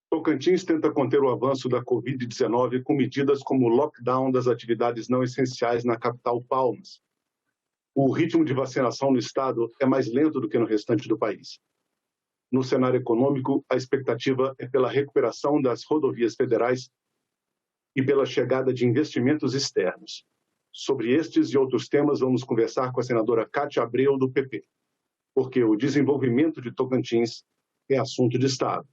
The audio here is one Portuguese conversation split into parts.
Tocantins tenta conter o avanço da Covid-19 com medidas como o lockdown das atividades não essenciais na capital Palmas. O ritmo de vacinação no estado é mais lento do que no restante do país. No cenário econômico, a expectativa é pela recuperação das rodovias federais e pela chegada de investimentos externos. Sobre estes e outros temas, vamos conversar com a senadora Cátia Abreu, do PP, porque o desenvolvimento de Tocantins é assunto de Estado.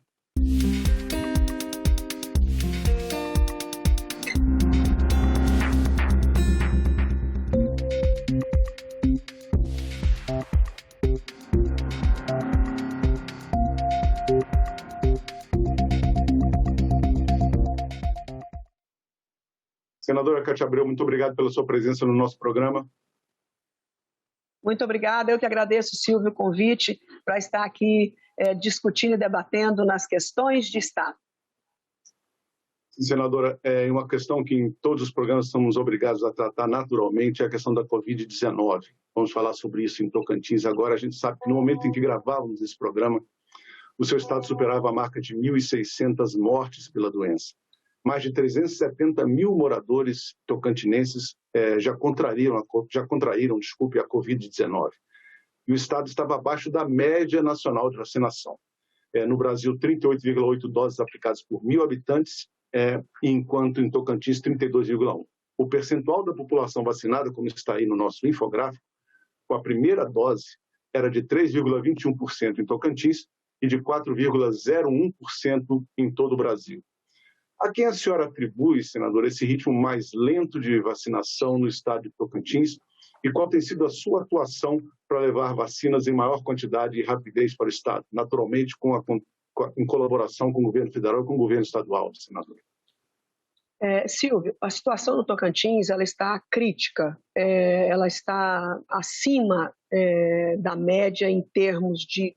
Senadora Cátia Abreu, muito obrigado pela sua presença no nosso programa. Muito obrigada, eu que agradeço, Silvio, o convite para estar aqui discutindo e debatendo nas questões de Estado. Senadora, uma questão que em todos os programas somos obrigados a tratar naturalmente é a questão da Covid-19. Vamos falar sobre isso em Tocantins agora. A gente sabe que no momento em que gravávamos esse programa, o seu estado superava a marca de 1.600 mortes pela doença. Mais de 370 mil moradores tocantinenses já contraíram a Covid-19. E o estado estava abaixo da média nacional de vacinação. No Brasil, 38,8 doses aplicadas por 1.000 habitantes, enquanto em Tocantins, 32,1. O percentual da população vacinada, como está aí no nosso infográfico, com a primeira dose, era de 3,21% em Tocantins e de 4,01% em todo o Brasil. A quem a senhora atribui, senadora, esse ritmo mais lento de vacinação no estado de Tocantins e qual tem sido a sua atuação para levar vacinas em maior quantidade e rapidez para o estado, naturalmente em colaboração com o governo federal e com o governo estadual, senadora? Silvio, a situação no Tocantins ela está crítica, ela está acima da média em termos de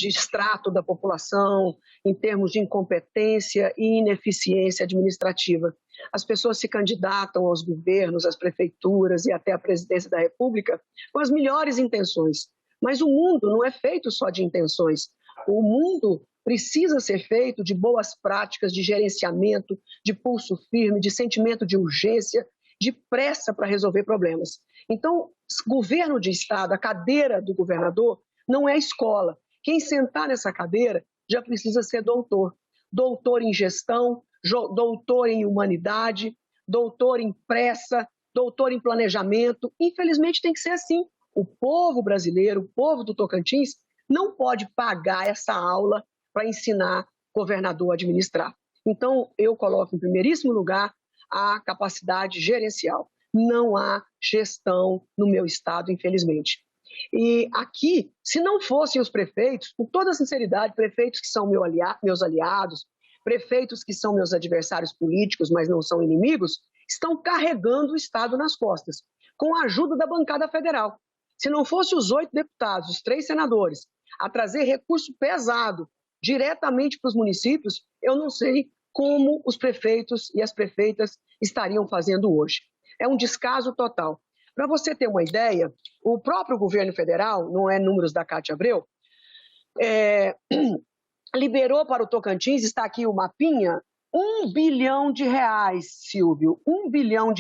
extrato da população, em termos de incompetência e ineficiência administrativa. As pessoas se candidatam aos governos, às prefeituras e até à presidência da República com as melhores intenções. Mas o mundo não é feito só de intenções. O mundo precisa ser feito de boas práticas de gerenciamento, de pulso firme, de sentimento de urgência, de pressa para resolver problemas. Então, governo de Estado, a cadeira do governador, não é escola. Quem sentar nessa cadeira já precisa ser doutor. Doutor em gestão, doutor em humanidade, doutor em pressa, doutor em planejamento. Infelizmente tem que ser assim. O povo brasileiro, o povo do Tocantins, não pode pagar essa aula para ensinar governador a administrar. Então, eu coloco em primeiríssimo lugar a capacidade gerencial. Não há gestão no meu estado, infelizmente. E aqui, se não fossem os prefeitos, com toda sinceridade, prefeitos que são meus aliados, prefeitos que são meus adversários políticos, mas não são inimigos, estão carregando o Estado nas costas, com a ajuda da bancada federal. Se não fossem os 8 deputados, os 3 senadores, a trazer recurso pesado diretamente para os municípios, eu não sei como os prefeitos e as prefeitas estariam fazendo hoje. É um descaso total. Para você ter uma ideia, o próprio governo federal, não é números da Cátia Abreu, liberou para o Tocantins, está aqui o mapinha, R$1 bilhão, Silvio, R$1 bilhão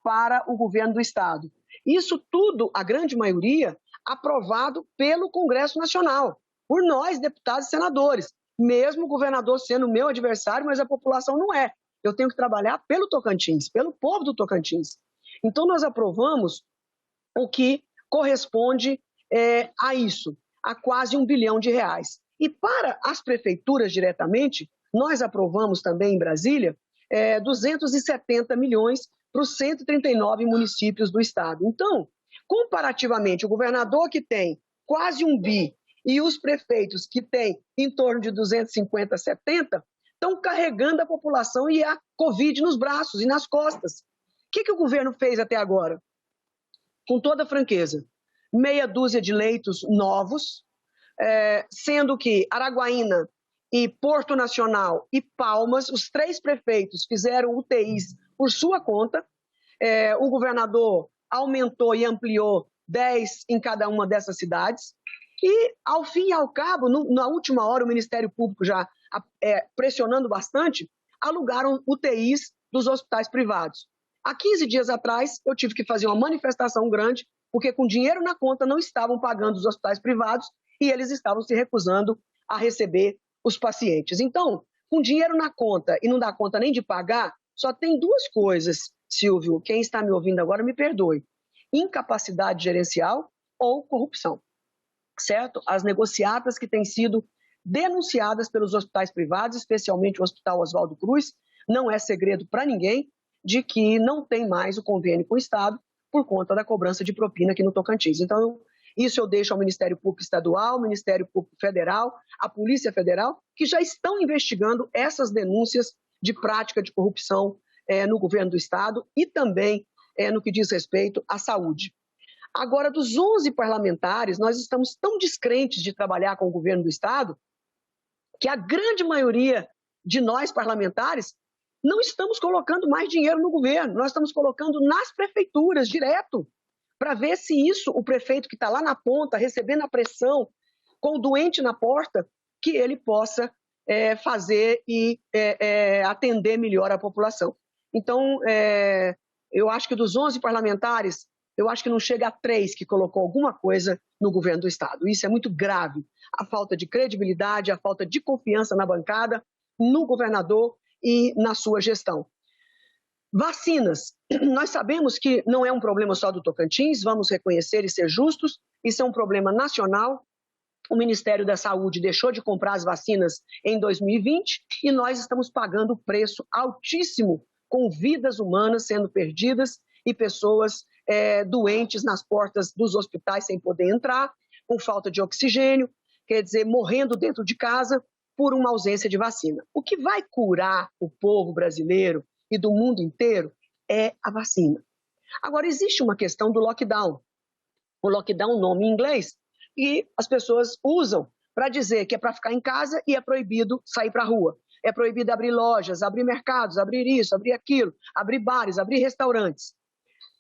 para o governo do estado. Isso tudo, a grande maioria, aprovado pelo Congresso Nacional, por nós, deputados e senadores, mesmo o governador sendo meu adversário, mas a população não é. Eu tenho que trabalhar pelo Tocantins, pelo povo do Tocantins. Então, nós aprovamos o que corresponde a isso, a quase R$1 bilhão. E para as prefeituras diretamente, nós aprovamos também em Brasília 270 milhões para os 139 municípios do estado. Então, comparativamente, o governador que tem quase 1 bi e os prefeitos que têm em torno de 250, 70, estão carregando a população e a Covid nos braços e nas costas. O que o governo fez até agora? Com toda franqueza, meia dúzia de leitos novos, sendo que Araguaína e Porto Nacional e Palmas, os 3 prefeitos fizeram UTIs por sua conta, o governador aumentou e ampliou 10 em cada uma dessas cidades, E, ao fim e ao cabo, na última hora, o Ministério Público já pressionando bastante, alugaram UTIs dos hospitais privados. Há 15 dias atrás, eu tive que fazer uma manifestação grande, porque com dinheiro na conta não estavam pagando os hospitais privados e eles estavam se recusando a receber os pacientes. Então, com dinheiro na conta e não dá conta nem de pagar, só tem duas coisas, Silvio, quem está me ouvindo agora me perdoe: incapacidade gerencial ou corrupção, certo? As negociatas que têm sido denunciadas pelos hospitais privados, especialmente o Hospital Oswaldo Cruz, não é segredo para ninguém de que não tem mais o convênio com o Estado por conta da cobrança de propina aqui no Tocantins. Então, isso eu deixo ao Ministério Público Estadual, ao Ministério Público Federal, à Polícia Federal, que já estão investigando essas denúncias de prática de corrupção no governo do Estado e também no que diz respeito à saúde. Agora, dos 11 parlamentares, nós estamos tão descrentes de trabalhar com o governo do Estado que a grande maioria de nós parlamentares não estamos colocando mais dinheiro no governo, nós estamos colocando nas prefeituras direto, para ver se isso, o prefeito que está lá na ponta, recebendo a pressão, com o doente na porta, que ele possa fazer e atender melhor a população. Então, eu acho que dos 11 parlamentares, eu acho que não chega a 3 que colocou alguma coisa no governo do Estado. Isso é muito grave. A falta de credibilidade, a falta de confiança na bancada, no governador e na sua gestão. Vacinas. Nós sabemos que não é um problema só do Tocantins, vamos reconhecer e ser justos, isso é um problema nacional. O Ministério da Saúde deixou de comprar as vacinas em 2020 e nós estamos pagando o preço altíssimo, com vidas humanas sendo perdidas e pessoas doentes nas portas dos hospitais sem poder entrar, com falta de oxigênio, quer dizer, morrendo dentro de casa por uma ausência de vacina. O que vai curar o povo brasileiro e do mundo inteiro é a vacina. Agora, existe uma questão do lockdown. O lockdown, nome em inglês, e as pessoas usam para dizer que é para ficar em casa e é proibido sair para a rua. É proibido abrir lojas, abrir mercados, abrir isso, abrir aquilo, abrir bares, abrir restaurantes.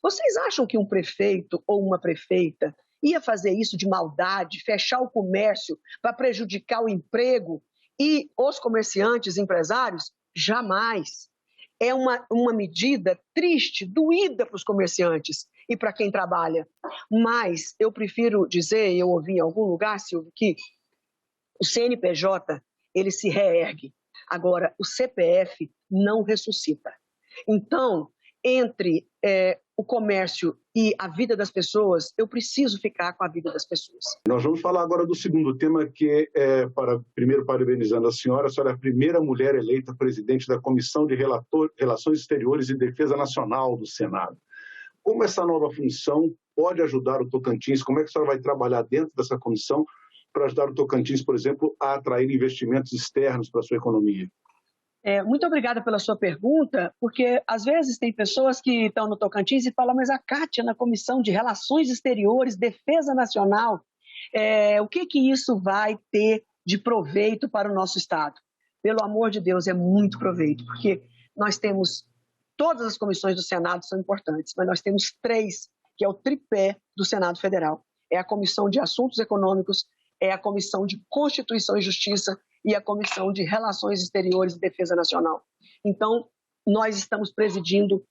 Vocês acham que um prefeito ou uma prefeita ia fazer isso de maldade, fechar o comércio para prejudicar o emprego e os comerciantes, empresários? Jamais. É uma medida triste, doída para os comerciantes e para quem trabalha. Mas eu prefiro dizer, eu ouvi em algum lugar, Silvio, que o CNPJ, ele se reergue. Agora, o CPF não ressuscita. Então, entre o comércio e a vida das pessoas, eu preciso ficar com a vida das pessoas. Nós vamos falar agora do segundo tema, que é, primeiro parabenizando a senhora é a primeira mulher eleita presidente da Comissão de Relações Exteriores e Defesa Nacional do Senado. Como essa nova função pode ajudar o Tocantins? Como é que a senhora vai trabalhar dentro dessa comissão para ajudar o Tocantins, por exemplo, a atrair investimentos externos para a sua economia? Muito obrigada pela sua pergunta, porque às vezes tem pessoas que estão no Tocantins e falam, mas a Kátia na Comissão de Relações Exteriores, Defesa Nacional, o que isso vai ter de proveito para o nosso Estado? Pelo amor de Deus, é muito proveito, porque nós temos, todas as comissões do Senado são importantes, mas nós temos 3, que é o tripé do Senado Federal. É a Comissão de Assuntos Econômicos, é a Comissão de Constituição e Justiça e a Comissão de Relações Exteriores e Defesa Nacional. Então, nós estamos presidindo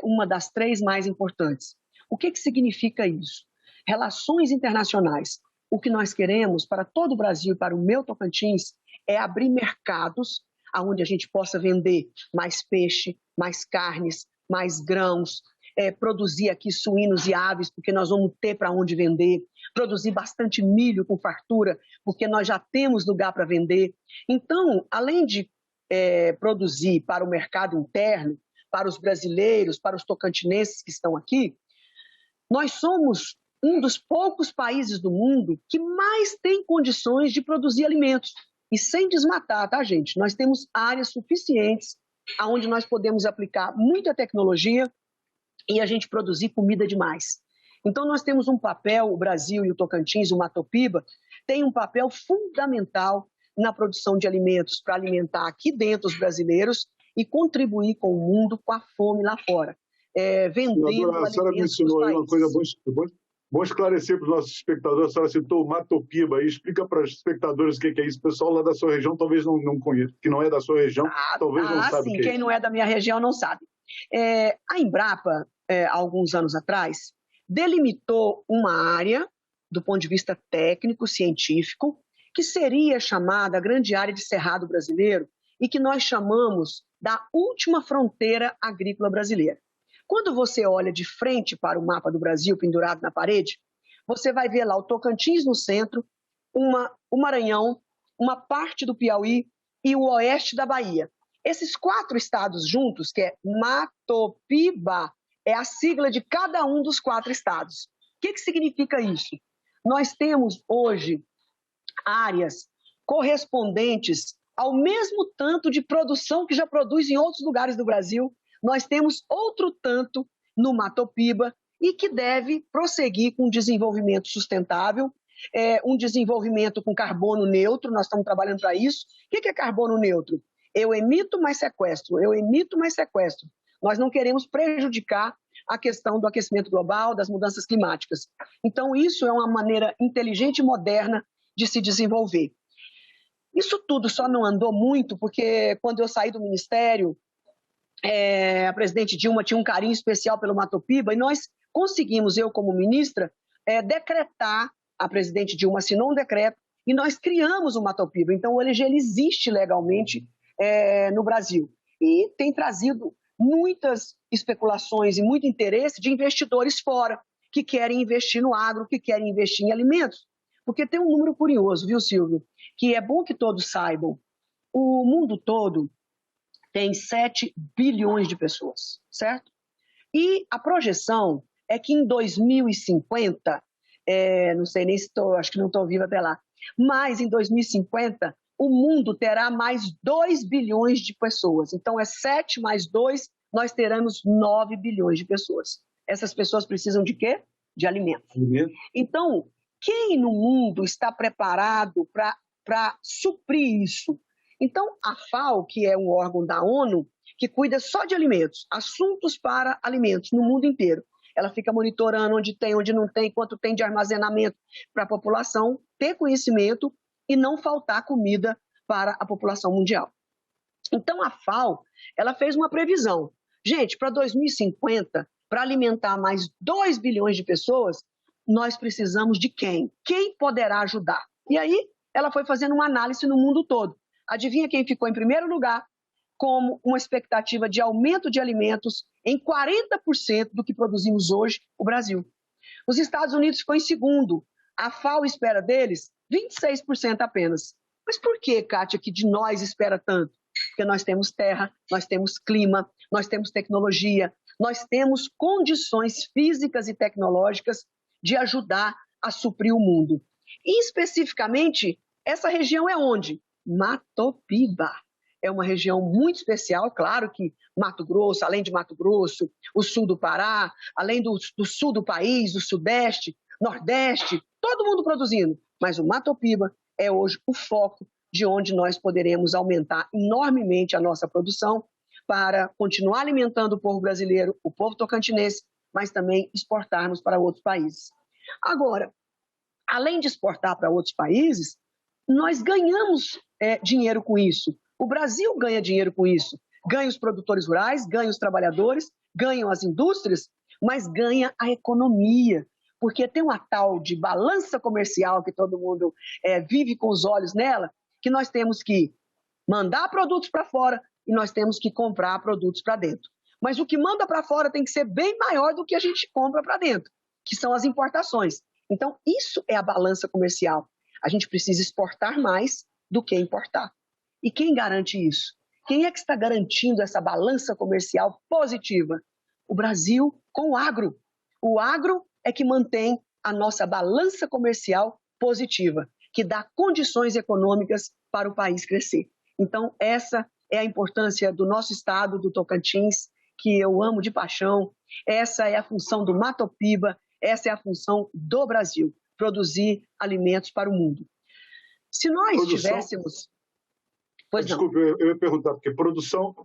uma das 3 mais importantes. O que significa isso? Relações internacionais. O que nós queremos para todo o Brasil e para o meu Tocantins é abrir mercados onde a gente possa vender mais peixe, mais carnes, mais grãos, produzir aqui suínos e aves, porque nós vamos ter para onde vender, produzir bastante milho com fartura, porque nós já temos lugar para vender. Então, além de produzir para o mercado interno, para os brasileiros, para os tocantinenses que estão aqui, nós somos um dos poucos países do mundo que mais tem condições de produzir alimentos. E sem desmatar, tá, gente? Nós temos áreas suficientes onde nós podemos aplicar muita tecnologia e a gente produzir comida demais. Então, nós temos um papel, o Brasil e o Tocantins, o Matopiba, tem um papel fundamental na produção de alimentos para alimentar aqui dentro os brasileiros e contribuir com o mundo com a fome lá fora. Vendendo a senhora mencionou aí uma coisa boa. Bom esclarecer para os nossos espectadores, a senhora citou o Matopiba, aí explica para os espectadores o que é isso. O pessoal lá da sua região talvez não conheça, que não é da sua região, talvez não saiba o que é quem isso. não é da minha região não sabe. A Embrapa, há alguns anos atrás, delimitou uma área, do ponto de vista técnico, científico, que seria chamada a grande área de Cerrado brasileiro e que nós chamamos da última fronteira agrícola brasileira. Quando você olha de frente para o mapa do Brasil pendurado na parede, você vai ver lá o Tocantins no centro, o Maranhão, uma parte do Piauí e o oeste da Bahia. Esses 4 estados juntos, que é Matopiba, é a sigla de cada um dos 4 estados. O que significa isso? Nós temos hoje áreas correspondentes ao mesmo tanto de produção que já produz em outros lugares do Brasil. Nós temos outro tanto no Matopiba e que deve prosseguir com um desenvolvimento sustentável, um desenvolvimento com carbono neutro. Nós estamos trabalhando para isso. O que é carbono neutro? Eu emito, mais sequestro. Eu emito, mais sequestro. Nós não queremos prejudicar a questão do aquecimento global, das mudanças climáticas. Então, isso é uma maneira inteligente e moderna de se desenvolver. Isso tudo só não andou muito porque, quando eu saí do Ministério, a presidente Dilma tinha um carinho especial pelo Matopiba e nós conseguimos, eu como ministra, decretar, a presidente Dilma assinou um decreto e nós criamos o Matopiba. Então, hoje ele existe legalmente no Brasil e tem trazido muitas especulações e muito interesse de investidores fora que querem investir no agro, que querem investir em alimentos. Porque tem um número curioso, viu, Silvio, que é bom que todos saibam. O mundo todo tem 7 bilhões de pessoas, certo? E a projeção é que em 2050, não sei nem se estou, acho que não estou viva até lá, mas em 2050 o mundo terá mais 2 bilhões de pessoas. Então é 7 mais 2, nós teremos 9 bilhões de pessoas. Essas pessoas precisam de quê? De alimento. Então, quem no mundo está preparado para suprir isso? Então, a FAO, que é um órgão da ONU, que cuida só de alimentos, assuntos para alimentos no mundo inteiro, ela fica monitorando onde tem, onde não tem, quanto tem de armazenamento para a população ter conhecimento e não faltar comida para a população mundial. Então, a FAO, ela fez uma previsão. Gente, para 2050, para alimentar mais 2 bilhões de pessoas, nós precisamos de quem? Quem poderá ajudar? E aí, ela foi fazendo uma análise no mundo todo. Adivinha quem ficou em primeiro lugar como uma expectativa de aumento de alimentos em 40% do que produzimos hoje, o Brasil. Os Estados Unidos ficou em segundo. A FAO espera deles 26% apenas. Mas por que, Kátia, que de nós espera tanto? Porque nós temos terra, nós temos clima, nós temos tecnologia, nós temos condições físicas e tecnológicas de ajudar a suprir o mundo. E, especificamente, essa região é onde? Matopiba. É uma região muito especial, claro que Mato Grosso, além de Mato Grosso, o sul do Pará, além do sul do país, o sudeste, nordeste, todo mundo produzindo. Mas o Matopiba é hoje o foco de onde nós poderemos aumentar enormemente a nossa produção para continuar alimentando o povo brasileiro, o povo tocantinense, mas também exportarmos para outros países. Agora, além de exportar para outros países, nós ganhamos dinheiro com isso. O Brasil ganha dinheiro com isso. Ganha os produtores rurais, ganha os trabalhadores, ganham as indústrias, mas ganha a economia. Porque tem uma tal de balança comercial que todo mundo vive com os olhos nela, que nós temos que mandar produtos para fora e nós temos que comprar produtos para dentro. Mas o que manda para fora tem que ser bem maior do que a gente compra para dentro, que são as importações. Então, isso é a balança comercial. A gente precisa exportar mais do que importar. E quem garante isso? Quem é que está garantindo essa balança comercial positiva? O Brasil com o agro. O agro é que mantém a nossa balança comercial positiva, que dá condições econômicas para o país crescer. Então, essa é a importância do nosso estado, do Tocantins, que eu amo de paixão. Essa é a função do Matopiba, essa é a função do Brasil, produzir alimentos para o mundo. Se nós tivéssemos... Desculpe, eu ia perguntar, porque produção,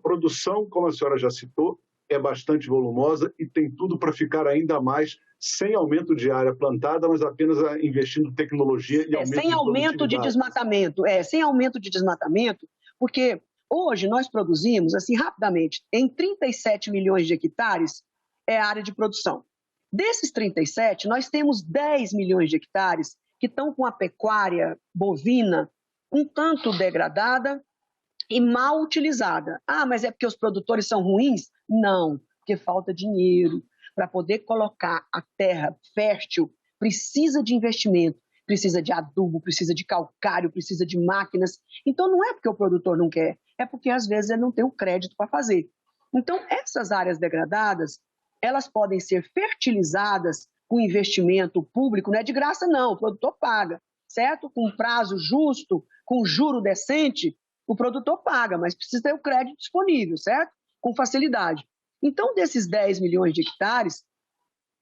como a senhora já citou, é bastante volumosa e tem tudo para ficar ainda mais sem aumento de área plantada, mas apenas investindo em tecnologia e aumento sem aumento de desmatamento. Sem aumento de desmatamento, porque hoje nós produzimos, assim, rapidamente, em 37 milhões de hectares é a área de produção. Desses 37, nós temos 10 milhões de hectares que estão com a pecuária bovina um tanto degradada e mal utilizada. Mas é porque os produtores são ruins? Não, porque falta dinheiro. Para poder colocar a terra fértil, precisa de investimento, precisa de adubo, precisa de calcário, precisa de máquinas. Então, não é porque o produtor não quer, é porque, às vezes, ele não tem o crédito para fazer. Então, essas áreas degradadas, elas podem ser fertilizadas com investimento público, não é de graça, não, o produtor paga, certo? Com prazo justo, com juro decente, o produtor paga, mas precisa ter o crédito disponível, certo? Com facilidade. Então, desses 10 milhões de hectares,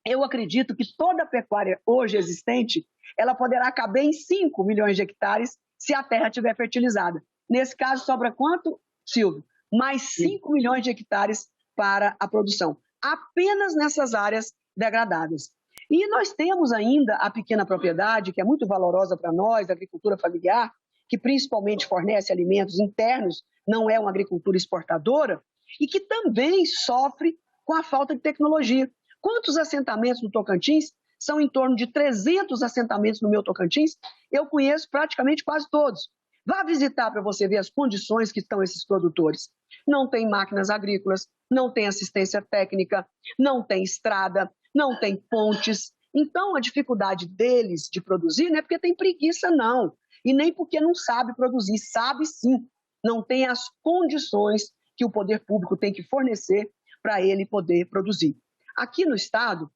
eu acredito que toda a pecuária hoje existente, ela poderá caber em 5 milhões de hectares se a terra estiver fertilizada. Nesse caso, sobra quanto, Silvio? Mais 5 milhões de hectares para a produção, apenas nessas áreas degradadas. E nós temos ainda a pequena propriedade, que é muito valorosa para nós, a agricultura familiar, que principalmente fornece alimentos internos, não é uma agricultura exportadora, e que também sofre com a falta de tecnologia. Quantos assentamentos no Tocantins? São em torno de 300 assentamentos no meu Tocantins. Eu conheço praticamente quase todos. Vá visitar para você ver as condições que estão esses produtores. Não tem máquinas agrícolas, não tem assistência técnica, não tem estrada, não tem pontes. Então, a dificuldade deles de produzir não é porque tem preguiça, não. E nem porque não sabe produzir. Sabe sim. Não tem as condições que o poder público tem que fornecer para ele poder produzir. Aqui no estado,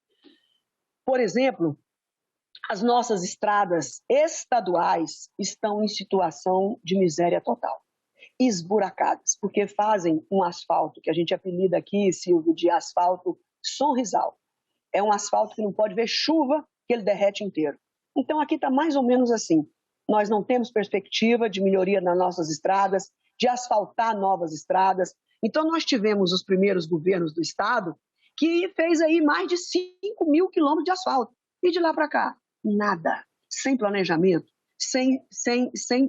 por exemplo, as nossas estradas estaduais estão em situação de miséria total, esburacadas, porque fazem um asfalto que a gente apelida aqui, Silvio, de asfalto sorrisal. É um asfalto que não pode ver chuva, que ele derrete inteiro. Então aqui está mais ou menos assim. Nós não temos perspectiva de melhoria nas nossas estradas, de asfaltar novas estradas. Então nós tivemos os primeiros governos do estado que fez aí mais de 5 mil quilômetros de asfalto. E de lá para cá, nada. Sem planejamento, sem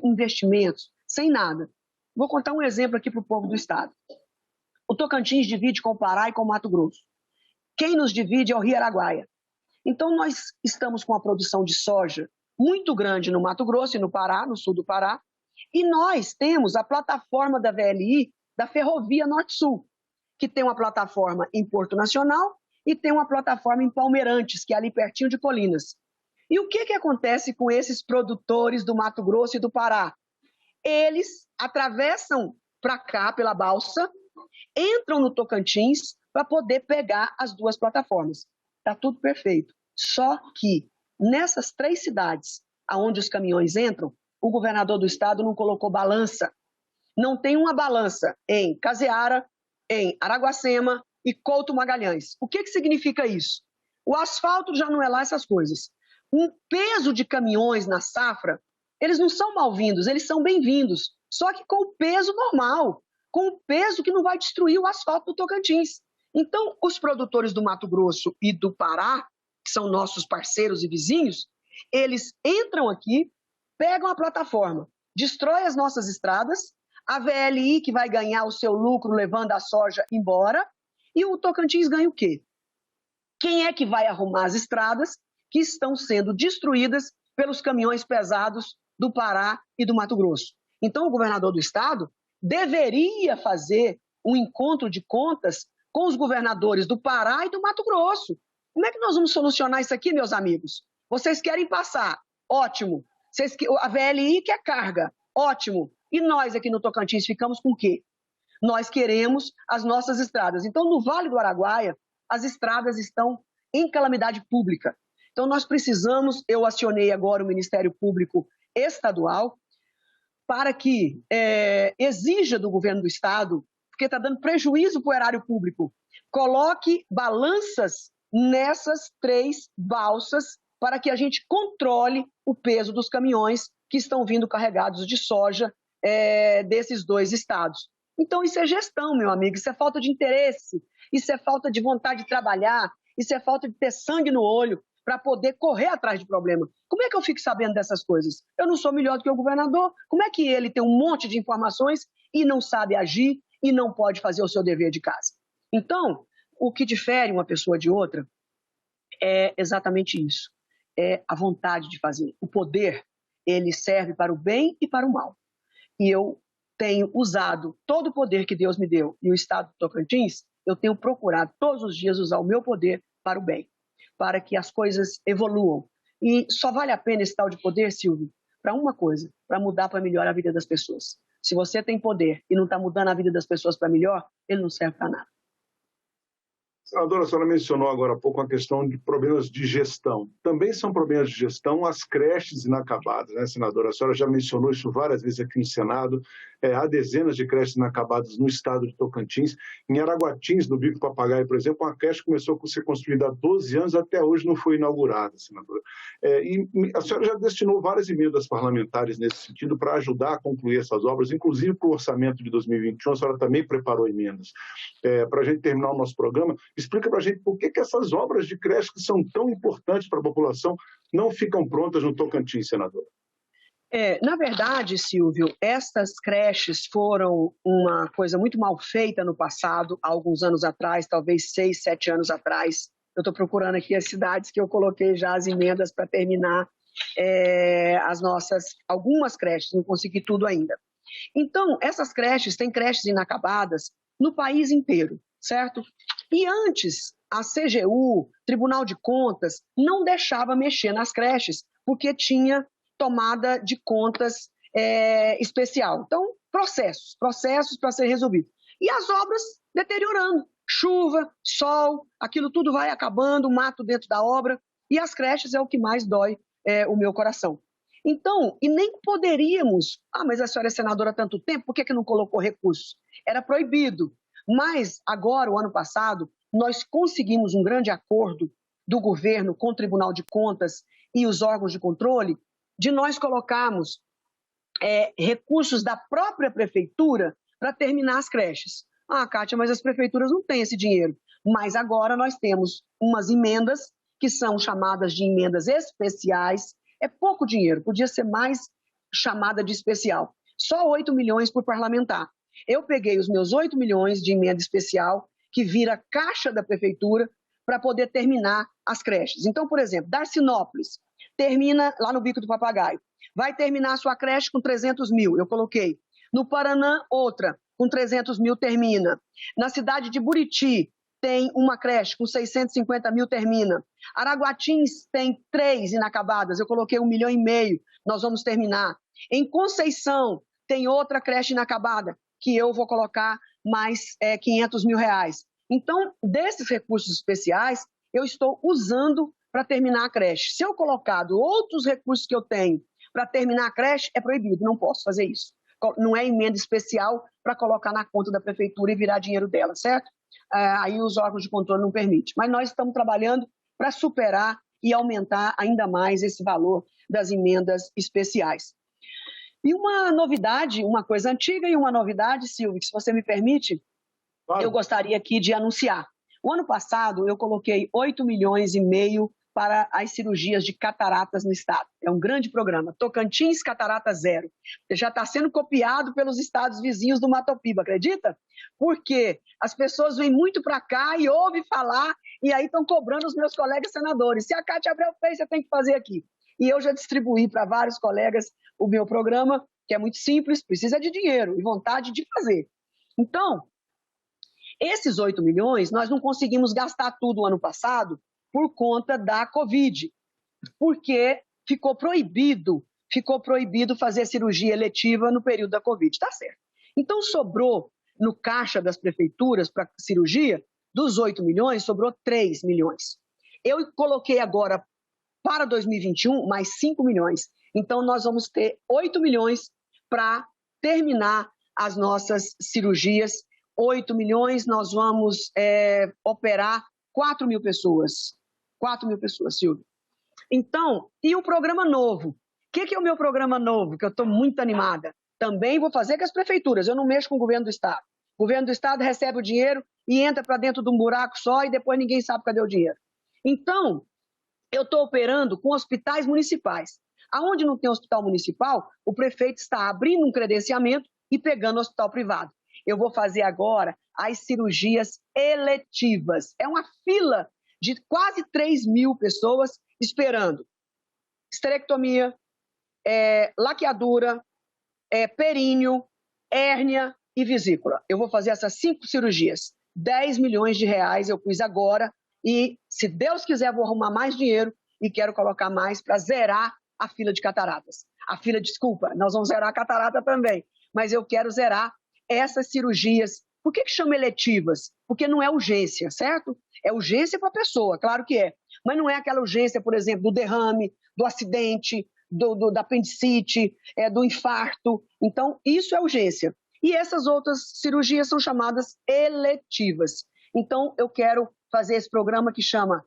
investimentos, sem nada. Vou contar um exemplo aqui para o povo do estado. O Tocantins divide com o Pará e com o Mato Grosso. Quem nos divide é o Rio Araguaia. Então nós estamos com a produção de soja muito grande no Mato Grosso e no Pará, no sul do Pará, e nós temos a plataforma da VLI, da Ferrovia Norte-Sul, que tem uma plataforma em Porto Nacional e tem uma plataforma em Palmeirantes, que é ali pertinho de Colinas. E o que acontece com esses produtores do Mato Grosso e do Pará? Eles atravessam para cá pela balsa, entram no Tocantins para poder pegar as duas plataformas. Está tudo perfeito. Só que nessas 3 cidades onde os caminhões entram, o governador do estado não colocou balança. Não tem uma balança em Caseara, em Araguacema e Couto Magalhães. O que significa isso? O asfalto já não é lá essas coisas. Um peso de caminhões na safra, eles não são mal-vindos, eles são bem-vindos. Só que com o peso normal, com o peso que não vai destruir o asfalto do Tocantins. Então, os produtores do Mato Grosso e do Pará, que são nossos parceiros e vizinhos, eles entram aqui, pegam a plataforma, destrói as nossas estradas, a VLI que vai ganhar o seu lucro levando a soja embora, e o Tocantins ganha o quê? Quem é que vai arrumar as estradas que estão sendo destruídas pelos caminhões pesados do Pará e do Mato Grosso? Então, o governador do estado deveria fazer um encontro de contas com os governadores do Pará e do Mato Grosso. Como é que nós vamos solucionar isso aqui, meus amigos? Vocês querem passar? Ótimo. A VLI quer carga? Ótimo. E nós aqui no Tocantins ficamos com o quê? Nós queremos as nossas estradas. Então, no Vale do Araguaia, as estradas estão em calamidade pública. Então, nós precisamos, eu acionei agora o Ministério Público Estadual para que exija do governo do estado, porque está dando prejuízo para o erário público, coloque balanças nessas 3 balsas para que a gente controle o peso dos caminhões que estão vindo carregados de soja desses 2 estados. Então, isso é gestão, meu amigo, isso é falta de interesse, isso é falta de vontade de trabalhar, isso é falta de ter sangue no olho para poder correr atrás de problema. Como é que eu fico sabendo dessas coisas? Eu não sou melhor do que o governador. Como é que ele tem um monte de informações e não sabe agir e não pode fazer o seu dever de casa? Então, o que difere uma pessoa de outra é exatamente isso. É a vontade de fazer. O poder, ele serve para o bem e para o mal. E eu tenho usado todo o poder que Deus me deu e o Estado do Tocantins, eu tenho procurado todos os dias usar o meu poder para o bem, para que as coisas evoluam. E só vale a pena esse tal de poder, Silvio, para uma coisa, para mudar para melhor a vida das pessoas. Se você tem poder e não está mudando a vida das pessoas para melhor, ele não serve para nada. Senadora, a senhora mencionou agora há pouco a questão de problemas de gestão. Também são problemas de gestão as creches inacabadas, né, senadora? A senhora já mencionou isso várias vezes aqui no Senado. Há dezenas de creches inacabadas no estado de Tocantins. Em Araguatins, no Bico do Papagaio, por exemplo, uma creche começou a ser construída há 12 anos, até hoje não foi inaugurada, senadora. E a senhora já destinou várias emendas parlamentares nesse sentido para ajudar a concluir essas obras, inclusive para o orçamento de 2021, a senhora também preparou emendas. Para a gente terminar o nosso programa, explica para a gente por que essas obras de creche que são tão importantes para a população não ficam prontas no Tocantins, senadora. Na verdade, Silvio, essas creches foram uma coisa muito mal feita no passado, há alguns anos atrás, talvez 6, 7 anos atrás. Eu estou procurando aqui as cidades que eu coloquei já as emendas para terminar algumas creches, não consegui tudo ainda. Então, essas creches, tem creches inacabadas no país inteiro, certo? E antes, a CGU, Tribunal de Contas, não deixava mexer nas creches, porque tinha tomada de contas especial. Então, processos para ser resolvido. E as obras deteriorando. Chuva, sol, aquilo tudo vai acabando, mato dentro da obra, e as creches é o que mais dói o meu coração. Então, e nem poderíamos, mas a senhora é senadora há tanto tempo, por que não colocou recursos? Era proibido. Mas agora, o ano passado, nós conseguimos um grande acordo do governo com o Tribunal de Contas e os órgãos de controle, de nós colocarmos recursos da própria prefeitura para terminar as creches. Kátia, mas as prefeituras não têm esse dinheiro. Mas agora nós temos umas emendas que são chamadas de emendas especiais. É pouco dinheiro, podia ser mais chamada de especial. Só 8 milhões por parlamentar. Eu peguei os meus 8 milhões de emenda especial, que vira caixa da prefeitura, para poder terminar as creches. Então, por exemplo, Darcinópolis termina lá no Bico do Papagaio. Vai terminar a sua creche com 300 mil, eu coloquei. No Paraná, outra, com 300 mil termina. Na cidade de Buriti, tem uma creche com 650 mil, termina. Araguatins tem 3 inacabadas, eu coloquei 1,5 milhão, nós vamos terminar. Em Conceição, tem outra creche inacabada, que eu vou colocar mais 500 mil reais. Então, desses recursos especiais, eu estou usando para terminar a creche. Se eu colocar outros recursos que eu tenho para terminar a creche, é proibido, não posso fazer isso. Não é emenda especial para colocar na conta da prefeitura e virar dinheiro dela, certo? Aí os órgãos de controle não permitem. Mas nós estamos trabalhando para superar e aumentar ainda mais esse valor das emendas especiais. E uma novidade, uma coisa antiga e uma novidade, Silvio, se você me permite, claro, eu gostaria aqui de anunciar. O ano passado eu coloquei 8,5 milhões para as cirurgias de cataratas no estado. É um grande programa, Tocantins Catarata Zero. Já está sendo copiado pelos estados vizinhos do Mato Piba, acredita? Porque as pessoas vêm muito para cá e ouvem falar e aí estão cobrando os meus colegas senadores. Se a Cátia Abreu fez, você tem que fazer aqui. E eu já distribuí para vários colegas o meu programa, que é muito simples, precisa de dinheiro e vontade de fazer. Então, esses 8 milhões, nós não conseguimos gastar tudo o ano passado por conta da Covid, porque ficou proibido fazer cirurgia eletiva no período da Covid, tá certo. Então, sobrou no caixa das prefeituras para cirurgia, dos 8 milhões, sobrou 3 milhões. Eu coloquei agora, para 2021, mais 5 milhões. Então, nós vamos ter 8 milhões para terminar as nossas cirurgias. 8 milhões, nós vamos operar 4 mil pessoas. 4 mil pessoas, Silvio. Então, e o programa novo? O que é o meu programa novo, que eu estou muito animada? Também vou fazer com as prefeituras, eu não mexo com o governo do estado. O governo do estado recebe o dinheiro e entra para dentro de um buraco só e depois ninguém sabe cadê o dinheiro. Então, eu estou operando com hospitais municipais. Aonde não tem hospital municipal, o prefeito está abrindo um credenciamento e pegando hospital privado. Eu vou fazer agora as cirurgias eletivas. É uma fila de quase 3.000 pessoas esperando esterectomia, laqueadura, períneo, hérnia e vesícula. Eu vou fazer essas 5 cirurgias. 10 milhões de reais eu pus agora e, se Deus quiser, vou arrumar mais dinheiro e quero colocar mais para zerar a fila de cataratas. Desculpa, nós vamos zerar a catarata também, mas eu quero zerar essas cirurgias. Por que chama eletivas? Porque não é urgência, certo? É urgência para a pessoa, claro que é, mas não é aquela urgência, por exemplo, do derrame, do acidente, da apendicite, do infarto. Então, isso é urgência. E essas outras cirurgias são chamadas eletivas. Então, eu quero fazer esse programa que chama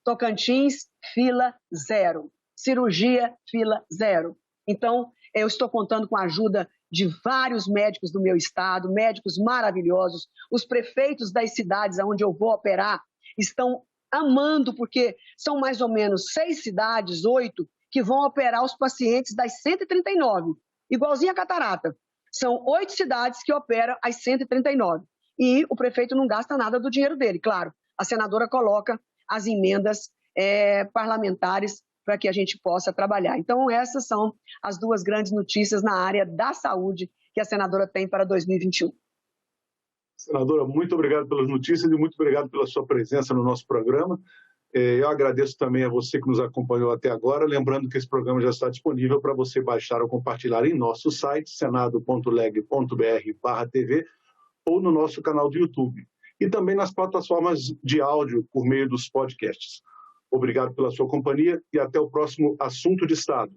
Tocantins Fila Zero. Cirurgia Fila Zero. Então, eu estou contando com a ajuda de vários médicos do meu estado, médicos maravilhosos. Os prefeitos das cidades onde eu vou operar estão amando, porque são mais ou menos 6 cidades, 8, que vão operar os pacientes das 139, igualzinho a catarata. São 8 cidades que operam as 139. E o prefeito não gasta nada do dinheiro dele, claro. A senadora coloca as emendas parlamentares para que a gente possa trabalhar. Então, essas são as 2 grandes notícias na área da saúde que a senadora tem para 2021. Senadora, muito obrigado pelas notícias e muito obrigado pela sua presença no nosso programa. Eu agradeço também a você que nos acompanhou até agora, lembrando que esse programa já está disponível para você baixar ou compartilhar em nosso site, senado.leg.br/TV, ou no nosso canal do YouTube, e também nas plataformas de áudio por meio dos podcasts. Obrigado pela sua companhia e até o próximo Assunto de Estado.